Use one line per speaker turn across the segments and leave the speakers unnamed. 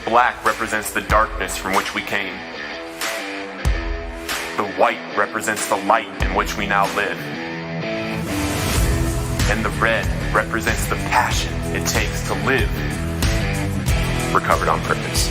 black represents the darkness from which we came. The white represents the light in which we now live. And the red represents the passion it takes to live recovered on purpose.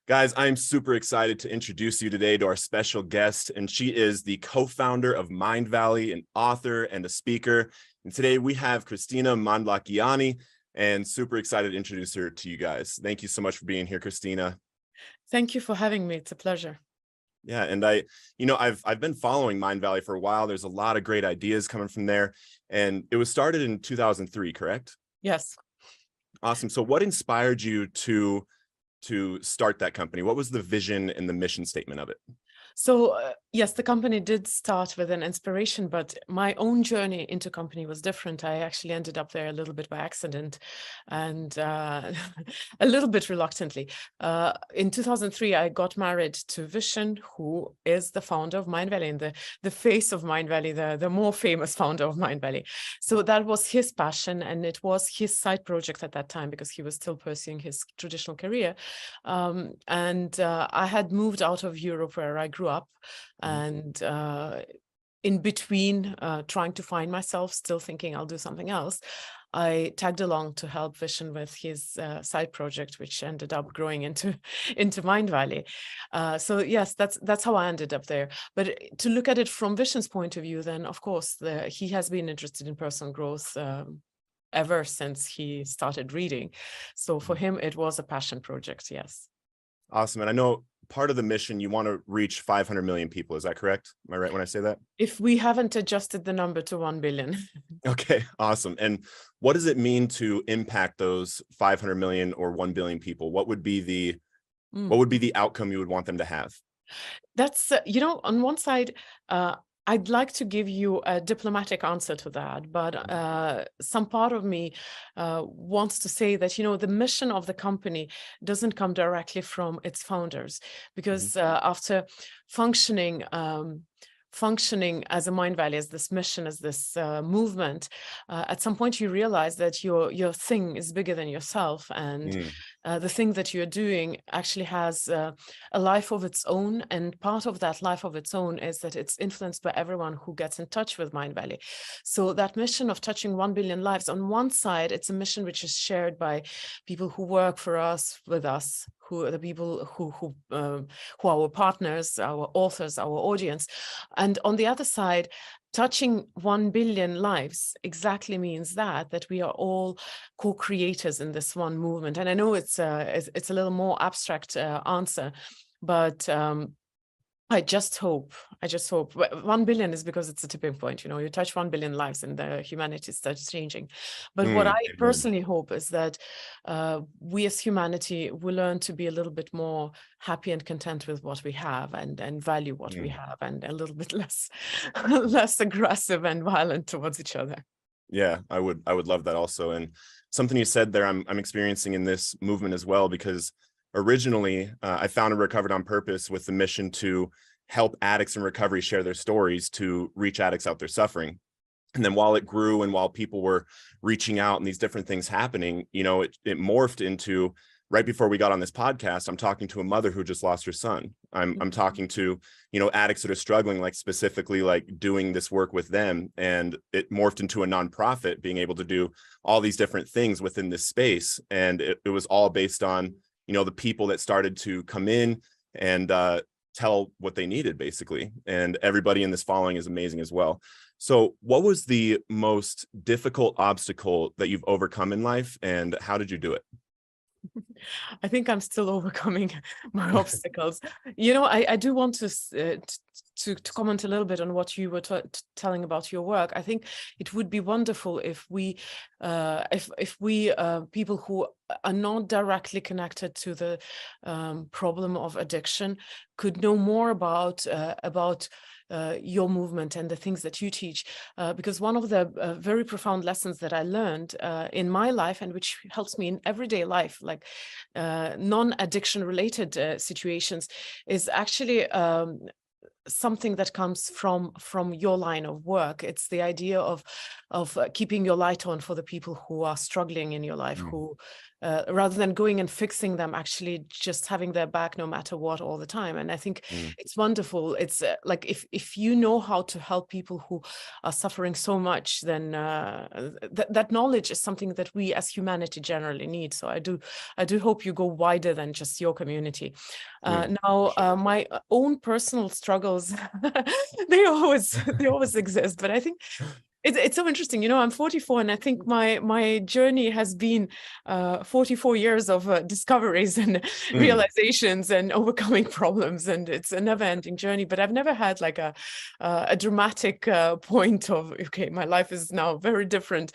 Guys, I'm super excited to introduce you today to our special guest, and she is the co-founder of Mindvalley, an author and a speaker. And today we have Kristina Mindvalley, and super excited to introduce her to you guys. Thank you so much for being here, Kristina.
Thank you for having me. It's a pleasure.
Yeah, and I've been following Mindvalley for a while. There's a lot of great ideas coming from there, and it was started in 2003, correct?
Yes.
Awesome. So what inspired you to start that company? What was the vision and the mission statement of it?
So yes, the company did start with an inspiration, but my own journey into company was different. I actually ended up there a little bit by accident and a little bit reluctantly. In 2003, I got married to Vishen, who is the founder of Mindvalley and the face of Mindvalley, the more famous founder of Mindvalley. So that was his passion, and it was his side project at that time because he was still pursuing his traditional career. I had moved out of Europe where I grew up, and in between trying to find myself, still thinking I'll do something else, I tagged along to help Vishen with his side project, which ended up growing into Mindvalley. So yes, that's how I ended up there. But to look at it from Vishen's point of view, then of course he has been interested in personal growth ever since he started reading. So for him, it was a passion project. Yes.
Awesome. And I know part of the mission, you want to reach 500 million people. Is that correct? Am I right when I say that?
If we haven't adjusted the number to 1 billion.
Okay, awesome. And what does it mean to impact those 500 million or 1 billion people? What would be the outcome you would want them to have?
That's, on one side, I'd like to give you a diplomatic answer to that, but some part of me wants to say that, the mission of the company doesn't come directly from its founders, because after functioning as a Mindvalley, as this mission, as this movement, at some point you realize that your thing is bigger than yourself, and the thing that you're doing actually has a life of its own, and part of that life of its own is that it's influenced by everyone who gets in touch with Mindvalley. So that mission of touching 1 billion lives, on one side, it's a mission which is shared by people who work for us, with us, who are the people who are our partners, our authors, our audience. And on the other side, touching 1 billion lives exactly means that we are all co-creators in this one movement. And I know it's a little more abstract answer, but I just hope 1 billion is because it's a tipping point. You touch 1 billion lives and the humanity starts changing. But what I personally hope is that we as humanity will learn to be a little bit more happy and content with what we have, and value what we have, and a little bit less aggressive and violent towards each other.
Yeah, I would love that also. And something you said there, I'm experiencing in this movement as well, because originally, I founded Recovered on Purpose with the mission to help addicts in recovery share their stories to reach addicts out there suffering. And then while it grew and while people were reaching out and these different things happening, it morphed into, right before we got on this podcast, I'm talking to a mother who just lost her son. I'm talking to, addicts that are struggling, like specifically like doing this work with them. And it morphed into a nonprofit being able to do all these different things within this space. And it was all based on the people that started to come in and tell what they needed, basically. And everybody in this following is amazing as well. So what was the most difficult obstacle that you've overcome in life, and how did you do it?
I think I'm still overcoming my obstacles. I do want to comment a little bit on what you were telling about your work. I think it would be wonderful if we people who are not directly connected to the problem of addiction could know more about your movement and the things that you teach, because one of the very profound lessons that I learned in my life, and which helps me in everyday life, like non-addiction related situations, is actually something that comes from your line of work. It's the idea of keeping your light on for the people who are struggling in your life, who rather than going and fixing them, actually just having their back no matter what all the time. And I think it's wonderful. It's like if you know how to help people who are suffering so much, then that knowledge is something that we as humanity generally need. So I do hope you go wider than just your community. My own personal struggles, they always exist, but I think it's so interesting. I'm 44, and I think my journey has been 44 years of discoveries and realizations and overcoming problems, and it's a never-ending journey. But I've never had like a dramatic point of, okay, my life is now very different.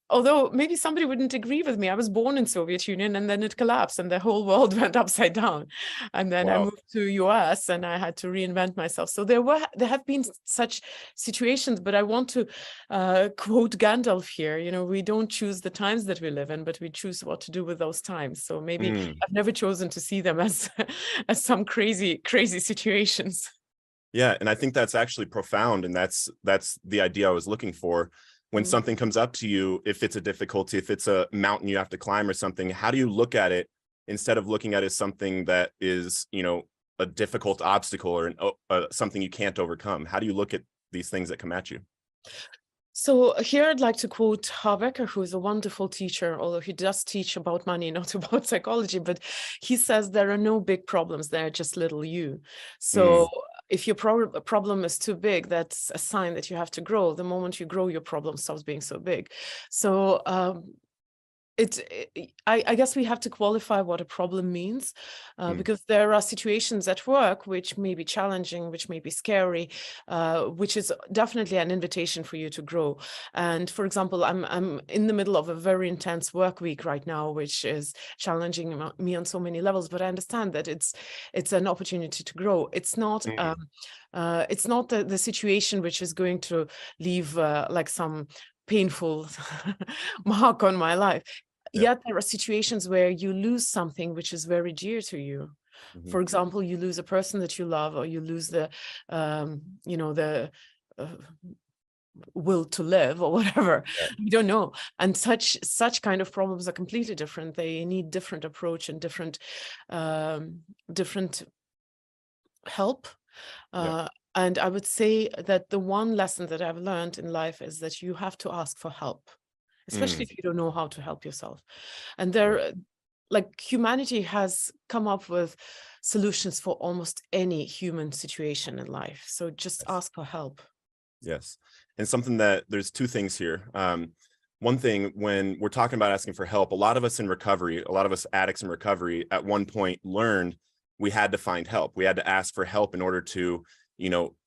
Although maybe somebody wouldn't agree with me. I was born in Soviet Union, and then it collapsed and the whole world went upside down. And then I moved to US and I had to reinvent myself. So there have been such situations, but I want to quote Gandalf here. We don't choose the times that we live in, but we choose what to do with those times. So maybe I've never chosen to see them as some crazy situations.
Yeah, and I think that's actually profound, and that's the idea I was looking for. When something comes up to you, if it's a difficulty, if it's a mountain you have to climb or something, how do you look at it instead of looking at it as something that is, a difficult obstacle or something you can't overcome? How do you look at these things that come at you?
So here I'd like to quote Habecker, who is a wonderful teacher, although he does teach about money, not about psychology, but he says there are no big problems, there are just little you. So if your problem is too big, that's a sign that you have to grow. The moment you grow, your problem stops being so big. So I guess we have to qualify what a problem means, because there are situations at work which may be challenging, which may be scary, which is definitely an invitation for you to grow. And for example, I'm in the middle of a very intense work week right now, which is challenging me on so many levels. But I understand that it's an opportunity to grow. It's not the situation which is going to leave like some painful mark on my life. Yet there are situations where you lose something which is very dear to you. For example, you lose a person that you love, or you lose the will to live, or whatever. We don't know. And such kind of problems are completely different. They need different approach and different help. And I would say that the one lesson that I've learned in life is that you have to ask for help, especially if you don't know how to help yourself. And humanity has come up with solutions for almost any human situation in life. So just ask for help.
Yes. And something that there's two things here. One thing, when we're talking about asking for help, a lot of us in recovery, a lot of us addicts in recovery at one point learned we had to find help. We had to ask for help in order to,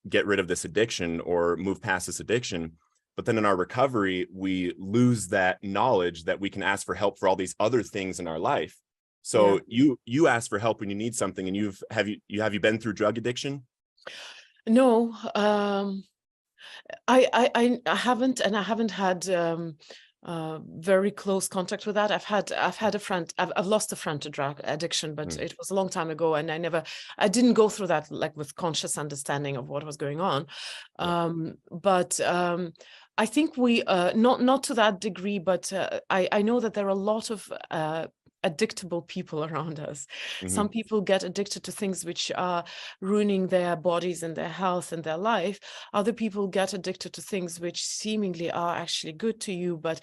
get rid of this addiction or move past this addiction. But then in our recovery, we lose that knowledge that we can ask for help for all these other things in our life. So you ask for help when you need something, and have you been through drug addiction?
No, I haven't, and I haven't had very close contact with that. I've had a friend. I've lost a friend to drug addiction, but it was a long time ago, and I didn't go through that like with conscious understanding of what was going on. But I think we not to that degree, but I know that there are a lot of addictable people around us. Some people get addicted to things which are ruining their bodies and their health and their life. Other people get addicted to things which seemingly are actually good to you, but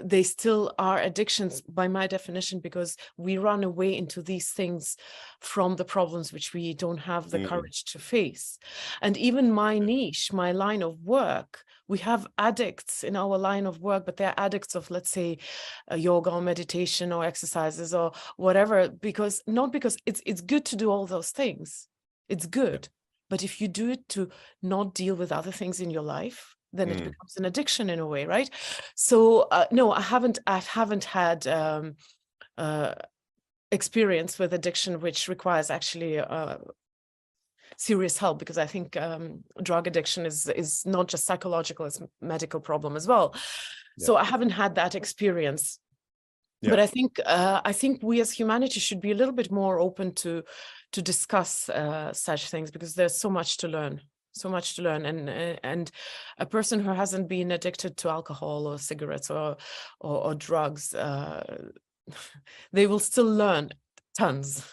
they still are addictions by my definition, because we run away into these things from the problems which we don't have the courage to face. And even my niche, my line of work, we have addicts in our line of work, but they're addicts of, let's say, yoga or meditation or exercises or whatever, because it's good to do all those things. It's good. But if you do it to not deal with other things in your life, then it becomes an addiction in a way, right? So no, I haven't had experience with addiction which requires actually serious help, because I think drug addiction is not just psychological, it's a medical problem as well. So I haven't had that experience. But I think we as humanity should be a little bit more open to to discuss such things, because there's so much to learn. And a person who hasn't been addicted to alcohol or cigarettes or drugs, they will still learn tons.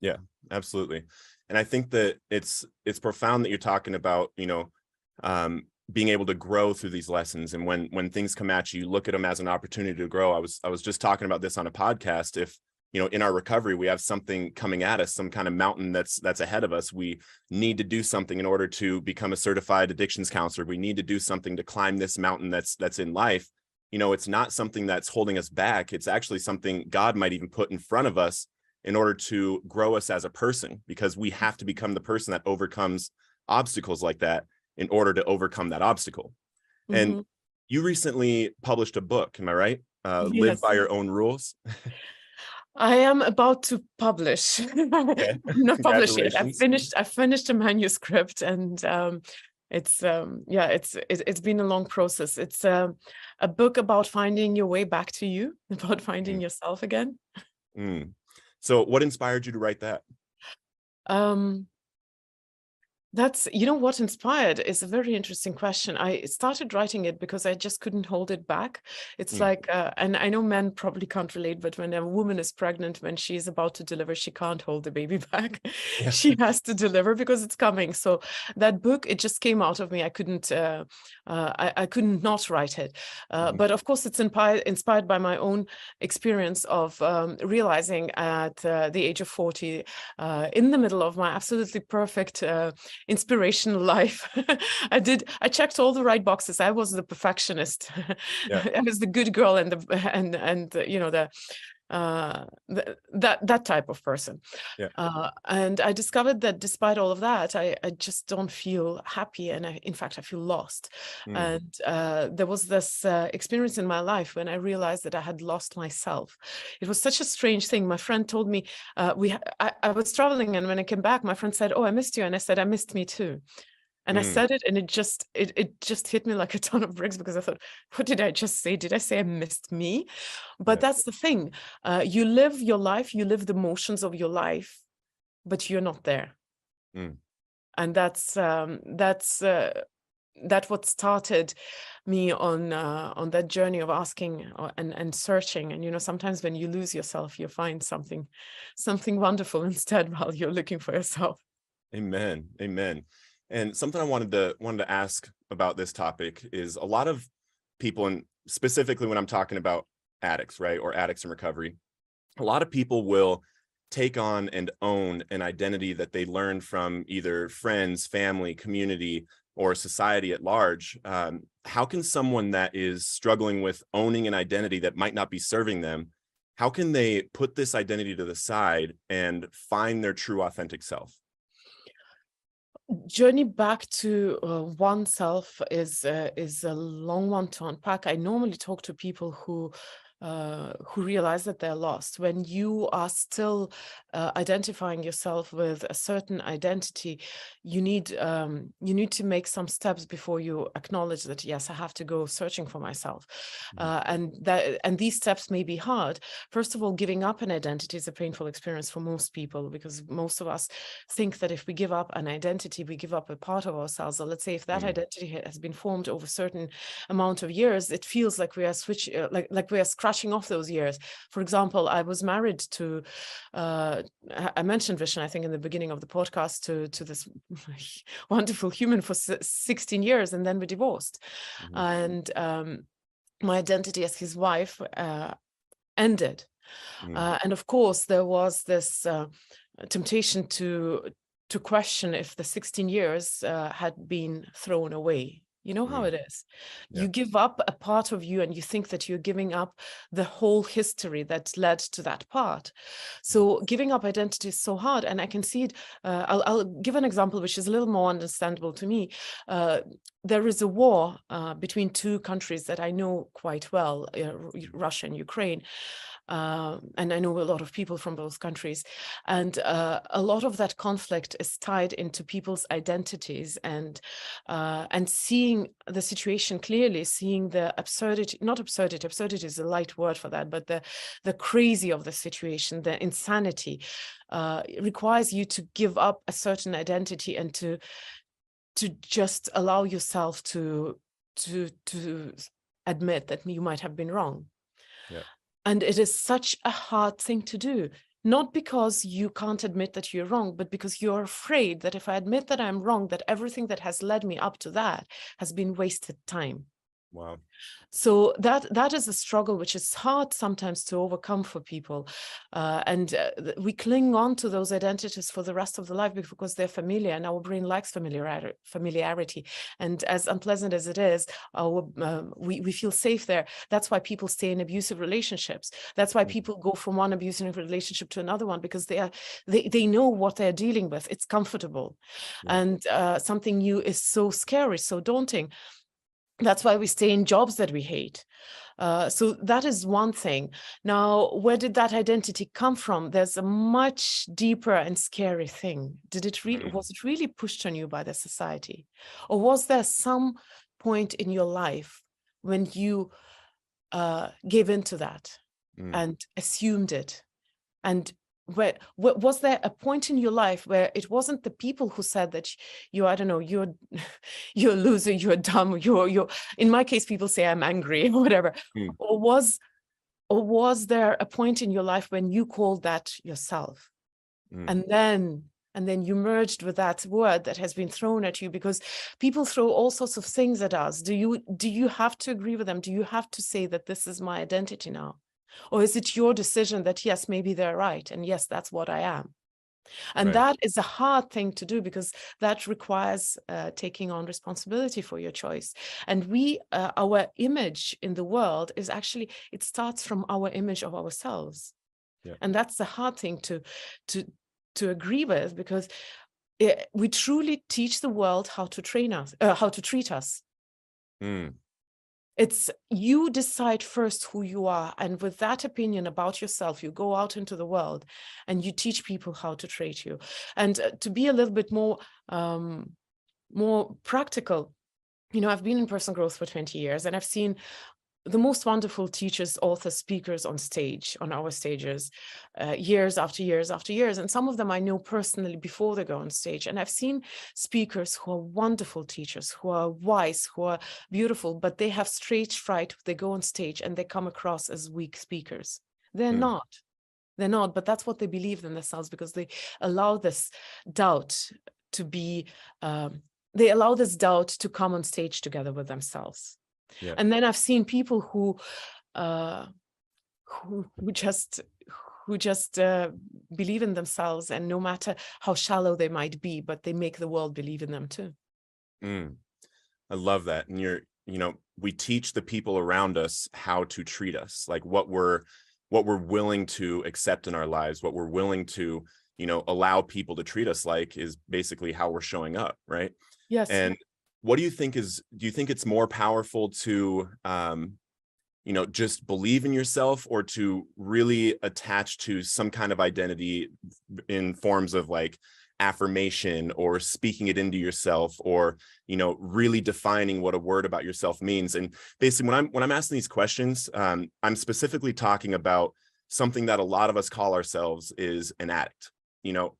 Yeah, absolutely. And I think that it's profound that you're talking about, being able to grow through these lessons. And when things come at you, look at them as an opportunity to grow. I was just talking about this on a podcast. If, in our recovery, we have something coming at us, some kind of mountain that's ahead of us, we need to do something in order to become a certified addictions counselor. We need to do something to climb this mountain that's in life. It's not something that's holding us back. It's actually something God might even put in front of us in order to grow us as a person, because we have to become the person that overcomes obstacles like that in order to overcome that obstacle.
Mm-hmm.
And you recently published a book, am I right?
Yes.
Live by Your Own Rules.
I am about to publish.
Okay.
Not publish yet. I finished a manuscript, and it's been a long process. It's a book about finding your way back to you, about finding yourself again.
So what inspired you to write that?
That's, what inspired is a very interesting question. I started writing it because I just couldn't hold it back. It's like, and I know men probably can't relate, but when a woman is pregnant, when she's about to deliver, she can't hold the baby back. Yeah. She has to deliver because it's coming. So that book, it just came out of me. I couldn't not write it. But of course, it's inspired by my own experience of realizing at the age of 40, in the middle of my absolutely perfect inspirational life. I checked all the right boxes. I was the perfectionist. Yeah. I was the good girl and that type of person. Yeah. And I discovered that despite all of that, I just don't feel happy, and in fact I feel lost. And there was this experience in my life when I realized that I had lost myself. It was such a strange thing. My friend told me, I was traveling, and when I came back, my friend said, "Oh, I missed you," and I said, "I missed me too." And I said it, and it just hit me like a ton of bricks, because I thought, what did I just say? Did I say I missed me? But that's the thing. You live your life, you live the motions of your life, but you're not there. And that's what started me on that journey of asking and searching. And sometimes when you lose yourself, you find something wonderful instead while you're looking for yourself.
Amen. And something I wanted to ask about this topic is, a lot of people, and specifically when I'm talking about addicts, right, or addicts in recovery, a lot of people will take on and own an identity that they learned from either friends, family, community, or society at large. How can someone that is struggling with owning an identity that might not be serving them, how can they put this identity to the side and find their true, authentic self?
Journey back to oneself is a long one to unpack. I normally talk to people who realize that they're lost. When you are still identifying yourself with a certain identity, you need to make some steps before you acknowledge that, yes, I have to go searching for myself. And these steps may be hard. First of all, giving up an identity is a painful experience for most people, because most of us think that if we give up an identity, we give up a part of ourselves. Or let's say if that identity has been formed over a certain amount of years, it feels like we are like we are scratching off those years. For example, I was married to, I mentioned Vishen, I think, in the beginning of the podcast, to this wonderful human for 16 years, and then we divorced. And my identity as his wife ended. And of course, there was this temptation to question if the 16 years had been thrown away. You know how it is. Yeah. You give up a part of you, and you think that you're giving up the whole history that led to that part. So giving up identity is so hard, and I can see it. I'll give an example which is a little more understandable to me. there is a war between two countries that I know quite well, Russia and Ukraine. And I know a lot of people from both countries. And a lot of that conflict is tied into people's identities and seeing the situation clearly, seeing the absurdity, not absurdity, absurdity is a light word for that, but the crazy of the situation, the insanity, requires you to give up a certain identity and to just allow yourself to admit that you might have been wrong.
Yeah.
And it is such a hard thing to do, not because you can't admit that you're wrong, but because you're afraid that if I admit that I'm wrong, that everything that has led me up to that has been wasted time.
Wow.
So that is a struggle which is hard sometimes to overcome for people. We cling on to those identities for the rest of the life because they're familiar, and our brain likes familiarity. And as unpleasant as it is, we feel safe there. That's why people stay in abusive relationships. That's why people go from one abusive relationship to another one, because they know what they're dealing with. It's comfortable.
Yeah.
And something new is so scary, so daunting. That's why we stay in jobs that we hate. So that is one thing. Now, where did that identity come from? There's a much deeper and scary thing. Was it really pushed on you by the society? Or was there some point in your life when you gave into that and assumed it? And was there a point in your life where it wasn't the people who said that I don't know, you're a loser, you're dumb, you're in my case, people say I'm angry or whatever. Or was there a point in your life when you called that yourself? And then you merged with that word that has been thrown at you, because people throw all sorts of things at us. Do you have to agree with them? Do you have to say that this is my identity now? Or is it your decision that, yes, maybe they're right, and yes, that's what I am? And that is a hard thing to do, because that requires taking on responsibility for your choice. And our image in the world is actually, it starts from our image of ourselves. Yeah. And that's the hard thing to agree with, because we truly teach the world how to treat us. It's you decide first who you are, and with that opinion about yourself, you go out into the world and you teach people how to treat you. And to be a little bit more practical, I've been in personal growth for 20 years, and I've seen the most wonderful teachers, authors, speakers on stage, on our stages, years after years after years. And some of them I know personally before they go on stage. And I've seen speakers who are wonderful teachers, who are wise, who are beautiful, but they have stage fright. They go on stage and they come across as weak speakers. They're not. They're not, but that's what they believe in themselves, because they allow this doubt to be, they allow this doubt to come on stage together with themselves. Yeah. And then I've seen people who just believe in themselves, and no matter how shallow they might be, but they make the world believe in them too.
I love that. And we teach the people around us how to treat us, like what we're willing to accept in our lives, what we're willing to, allow people to treat us like, is basically how we're showing up, right?
Yes.
And what do you think it's more powerful to, just believe in yourself, or to really attach to some kind of identity in forms of like affirmation, or speaking it into yourself, or, really defining what a word about yourself means? And basically when I'm asking these questions, I'm specifically talking about something that a lot of us call ourselves is an addict.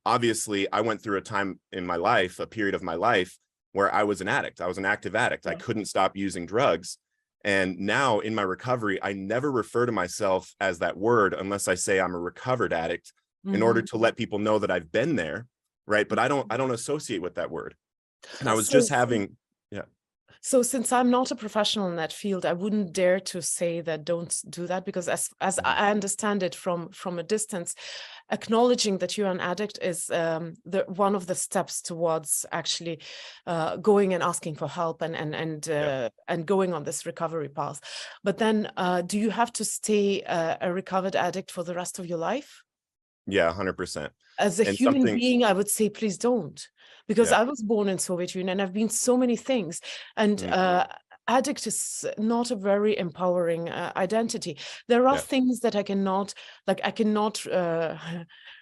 Obviously I went through a time in my life, a period of my life, where I was an addict. I was an active addict. Yeah. I couldn't stop using drugs. And now in my recovery, I never refer to myself as that word unless I say I'm a recovered addict, in order to let people know that I've been there, right? But I don't associate with that word. And I was just having,
So since I'm not a professional in that field, I wouldn't dare to say that don't do that, because as I understand it from a distance, acknowledging that you're an addict is one of the steps towards actually going and asking for help and going on this recovery path. But then do you have to stay a recovered addict for the rest of your life?
Yeah, 100%.
As a human being, I would say, please don't. because
Yeah.
I was born in Soviet Union and I've been so many things. And addict is not a very empowering identity. There are
Yeah.
things that I cannot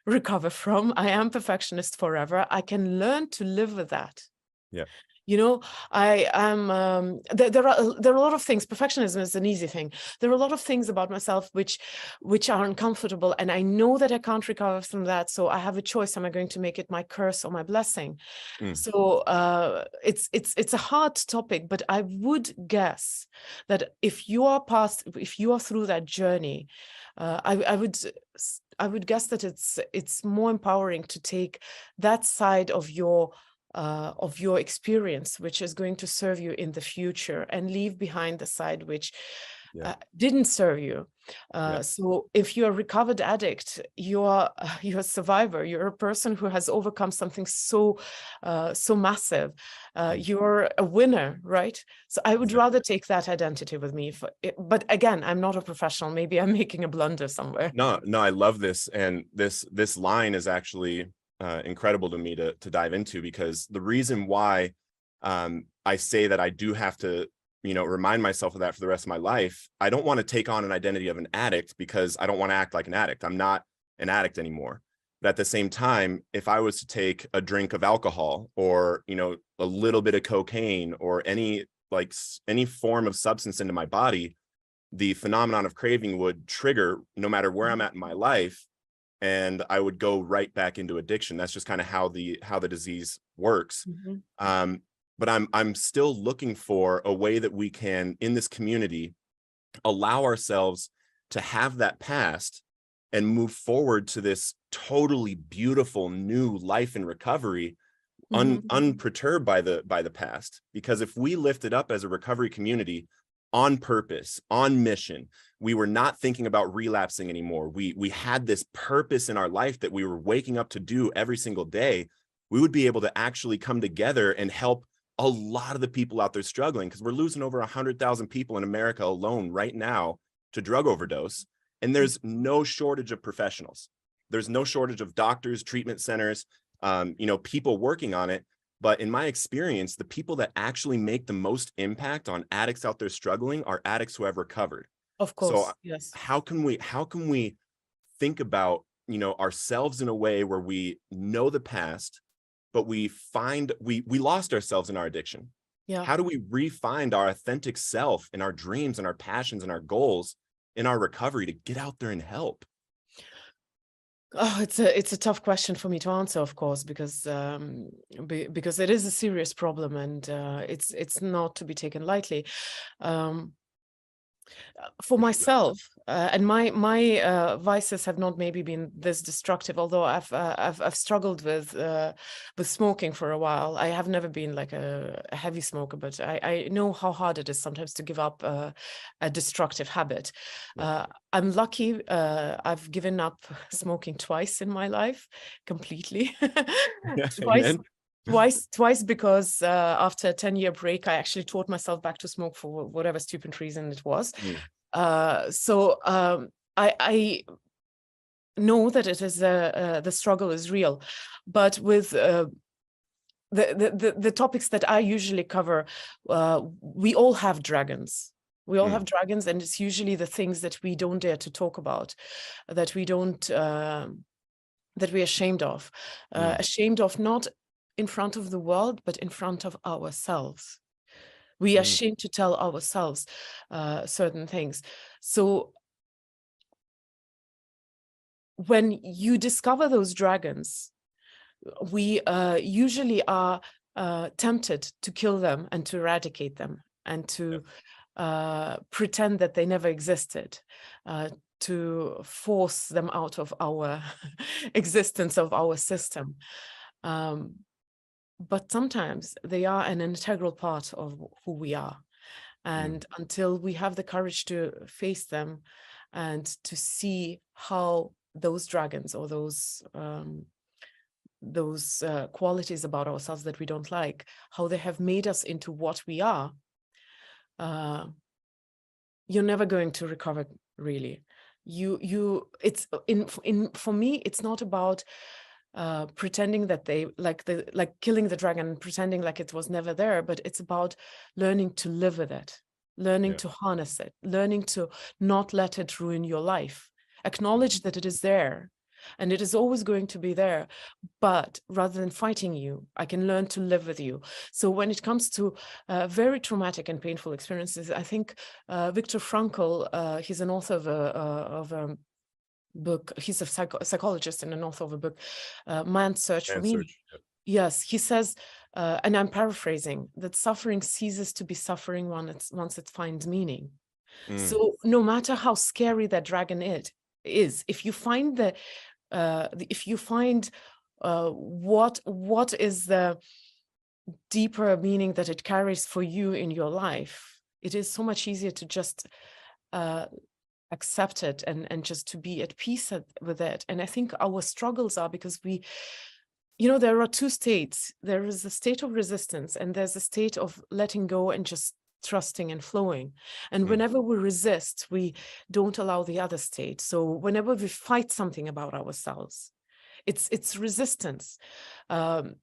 recover from. I am perfectionist forever. I can learn to live with that.
Yeah.
You know, I am, there are a lot of things. Perfectionism is an easy thing. There are a lot of things about myself which are uncomfortable, and I know that I can't recover from that. So I have a choice. Am I going to make it my curse or my blessing? So it's a hard topic, but I would guess that if you are through that journey, I would guess that it's more empowering to take that side of your experience, which is going to serve you in the future, and leave behind the side which didn't serve you. So if you're a recovered addict, you're a survivor. You're a person who has overcome something so massive. You're a winner, right? So I would rather take that identity with me. But again, I'm not a professional. Maybe I'm making a blunder somewhere.
No, I love this. And this line is actually incredible to me to dive into, because the reason why I say that I do have to, remind myself of that for the rest of my life. I don't want to take on an identity of an addict because I don't want to act like an addict. I'm not an addict anymore. But at the same time, if I was to take a drink of alcohol, or, a little bit of cocaine, or any form of substance into my body, the phenomenon of craving would trigger no matter where I'm at in my life, and I would go right back into addiction. That's just kind of how the disease works. But I'm still looking for a way that we can, in this community, allow ourselves to have that past and move forward to this totally beautiful new life in recovery, unperturbed by the past. Because if we lift it up as a recovery community on purpose, on mission, we were not thinking about relapsing anymore. We had this purpose in our life that we were waking up to do every single day. We would be able to actually come together and help a lot of the people out there struggling, because we're losing over 100,000 people in America alone right now to drug overdose. And there's no shortage of professionals. There's no shortage of doctors, treatment centers, people working on it. But in my experience, the people that actually make the most impact on addicts out there struggling are addicts who have recovered.
Of course,
So
yes.
How can we think about, ourselves in a way where we know the past, but we lost ourselves in our addiction?
Yeah.
How do we re-find our authentic self and our dreams and our passions and our goals in our recovery to get out there and help?
Oh, it's a tough question for me to answer, of course, because it is a serious problem, and it's not to be taken lightly. For myself, and my vices have not maybe been this destructive, although I've struggled with smoking for a while. I have never been like a heavy smoker, but I know how hard it is sometimes to give up a destructive habit. I'm lucky. I've given up smoking twice in my life, completely. Twice because after a 10-year break, I actually taught myself back to smoke for whatever stupid reason it was. So I know that it is the struggle is real, but with the topics that I usually cover, we all have dragons. We all have dragons, and it's usually the things that we don't dare to talk about, that we don't, that we're ashamed of, not in front of the world, but in front of ourselves. We are ashamed to tell ourselves certain things. So when you discover those dragons, we usually are tempted to kill them and to eradicate them, and to pretend that they never existed, to force them out of our existence, of our system. But sometimes they are an integral part of who we are. And until we have the courage to face them and to see how those dragons, or those qualities about ourselves that we don't like, how they have made us into what we are, you're never going to recover, really. For me, it's not about pretending that they like killing the dragon and pretending like it was never there, but it's about learning to live with it, learning to harness it, learning to not let it ruin your life. Acknowledge that it is there and it is always going to be there, but rather than fighting you, I can learn to live with you. So when it comes to very traumatic and painful experiences, I think Viktor Frankl, he's an author of a book. He's a psychologist and an author of a book, Man's Search for Meaning. Yes, he says, and I'm paraphrasing, that suffering ceases to be suffering once it finds meaning. So no matter how scary that dragon is, if you find what is the deeper meaning that it carries for you in your life, it is so much easier to just accept it and just to be at peace with it. And I think our struggles are because there are two states. There is a state of resistance and there's a state of letting go and just trusting and flowing. And whenever we resist, we don't allow the other state. So whenever we fight something about ourselves, it's resistance. And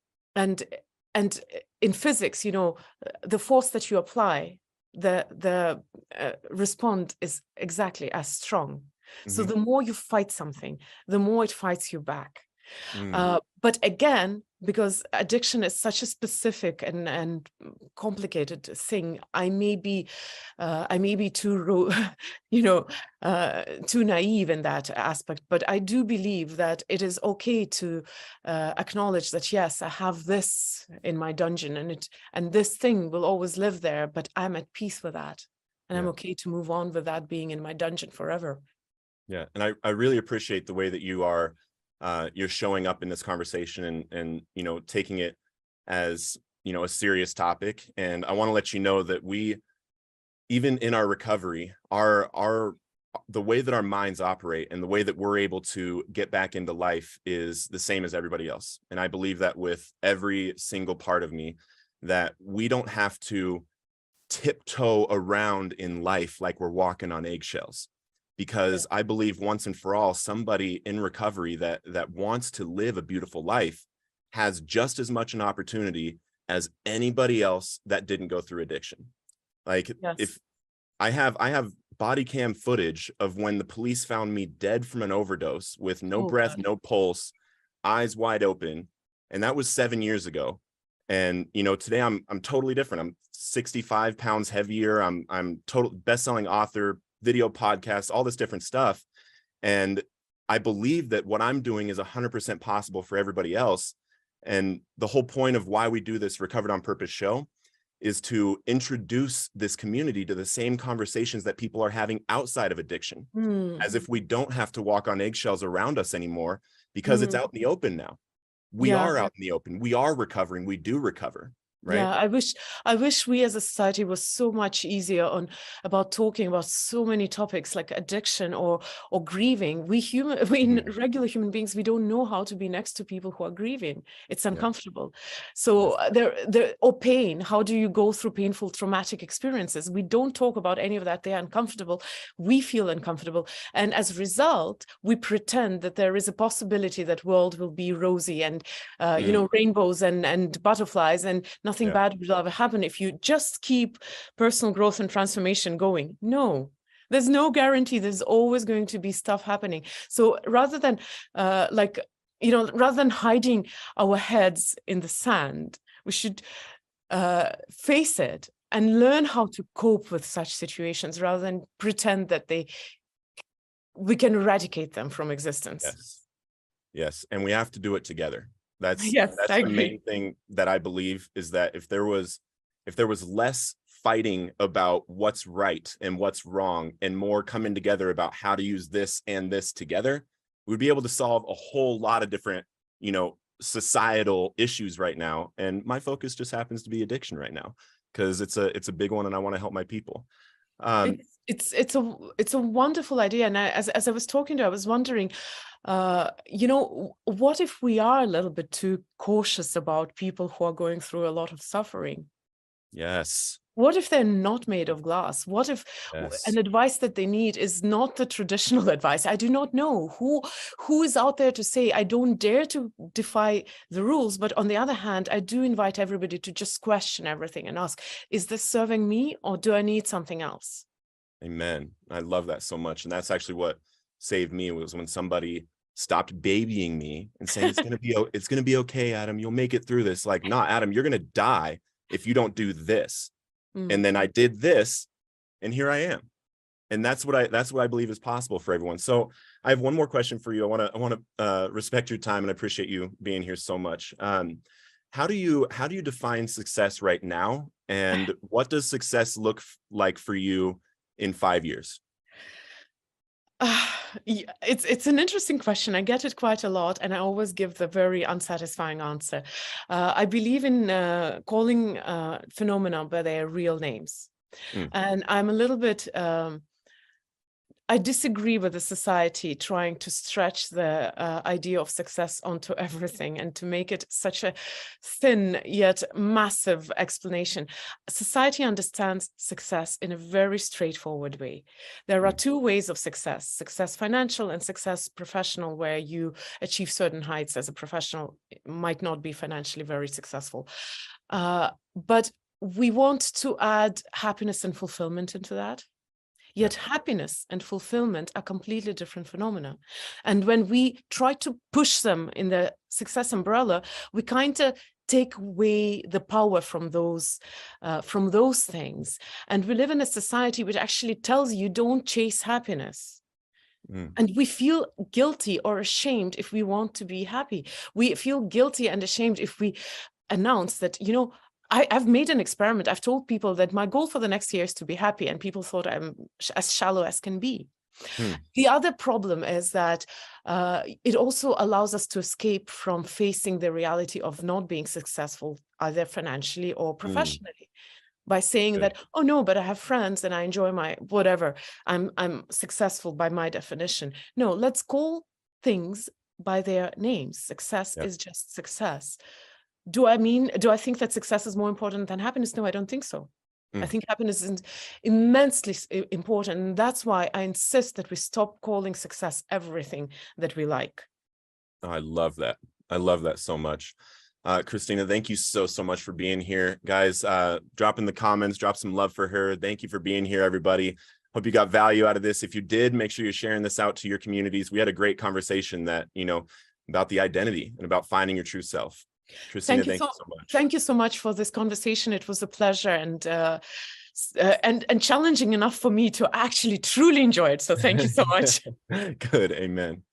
in physics, the force that you apply, the response is exactly as strong. So the more you fight something, the more it fights you back. But again, because addiction is such a specific and complicated thing, I may be too too naive in that aspect. But I do believe that it is okay to acknowledge that, yes, I have this in my dungeon, and this thing will always live there, but I'm at peace with that, and I'm okay to move on with that being in my dungeon forever.
Yeah, and I really appreciate the way that you're showing up in this conversation and taking it as a serious topic. And I want to let you know that we, even in our recovery, the way that our minds operate and the way that we're able to get back into life is the same as everybody else. And I believe that with every single part of me, that we don't have to tiptoe around in life like we're walking on eggshells. Because I believe once and for all, somebody in recovery that wants to live a beautiful life has just as much an opportunity as anybody else that didn't go through addiction. Like, if I have body cam footage of when the police found me dead from an overdose with no breath, no pulse, eyes wide open, and that was 7 years ago. And today I'm totally different. I'm 65 pounds heavier. I'm total best-selling author, video podcasts, all this different stuff. And I believe that what I'm doing is 100% possible for everybody else. And the whole point of why we do this Recovered on Purpose show is to introduce this community to the same conversations that people are having outside of addiction, as if we don't have to walk on eggshells around us anymore, because it's out in the open now. We are out in the open. We are recovering. We do recover. Right.
Yeah, I wish we as a society was so much easier about talking about so many topics like addiction or grieving. We regular human beings, we don't know how to be next to people who are grieving. It's uncomfortable. So or pain. How do you go through painful, traumatic experiences? We don't talk about any of that. They're uncomfortable. We feel uncomfortable, and as a result, we pretend that there is a possibility that world will be rosy and rainbows and butterflies and nothing bad will ever happen if you just keep personal growth and transformation going. No, there's no guarantee. There's always going to be stuff happening. So rather than rather than hiding our heads in the sand, we should face it and learn how to cope with such situations rather than pretend that we can eradicate them from existence.
Yes. And we have to do it together. That's
the
main thing that I believe, is that if there was less fighting about what's right and what's wrong and more coming together about how to use this and this together, we'd be able to solve a whole lot of different, societal issues right now. And my focus just happens to be addiction right now, because it's a big one and I want to help my people.
It's a wonderful idea. And as I was talking to you, I was wondering, what if we are a little bit too cautious about people who are going through a lot of suffering?
Yes.
What if they're not made of glass? What if
Yes.
an advice that they need is not the traditional advice? I do not know who is out there to say, I don't dare to defy the rules. But on the other hand, I do invite everybody to just question everything and ask, is this serving me or do I need something else?
Amen. I love that so much. And that's actually what saved me, was when somebody stopped babying me and saying, it's going to be okay, Adam, you'll make it through this. Like, nah, Adam, you're going to die if you don't do this. And then I did this, and here I am. And that's what I believe is possible for everyone. So I have one more question for you. I want to respect your time, and I appreciate you being here so much. How do you define success right now? And what does success look like for you in 5 years?
It's an interesting question. I get it quite a lot, and I always give the very unsatisfying answer. I believe in calling phenomena by their real names. And I'm a little bit, I disagree with the society trying to stretch the idea of success onto everything and to make it such a thin yet massive explanation. Society understands success in a very straightforward way. There are two ways of success: success financial and success professional, where you achieve certain heights as a professional, might not be financially very successful. But we want to add happiness and fulfillment into that. Yet happiness and fulfillment are completely different phenomena. And when we try to push them in the success umbrella, we kind of take away the power from those things. And we live in a society which actually tells you don't chase happiness. And we feel guilty or ashamed if we want to be happy. We feel guilty and ashamed if we announce that, you know, I've made an experiment. I've told people that my goal for the next year is to be happy, and people thought I'm as shallow as can be. The other problem is that it also allows us to escape from facing the reality of not being successful, either financially or professionally, by saying that, oh no, but I have friends and I enjoy my whatever. I'm successful by my definition. No, let's call things by their names. Success is just success. Do I think that success is more important than happiness? No, I don't think so. I think happiness is immensely important. And that's why I insist that we stop calling success everything that we like.
I love that. I love that so much. Kristina, thank you so much for being here. Guys, drop in the comments, drop some love for her. Thank you for being here, everybody. Hope you got value out of this. If you did, make sure you're sharing this out to your communities. We had a great conversation about the identity and about finding your true self. Kristina, thank you so much.
Thank you so much for this conversation. It was a pleasure and challenging enough for me to actually truly enjoy it. So thank you so much.
Good. Amen.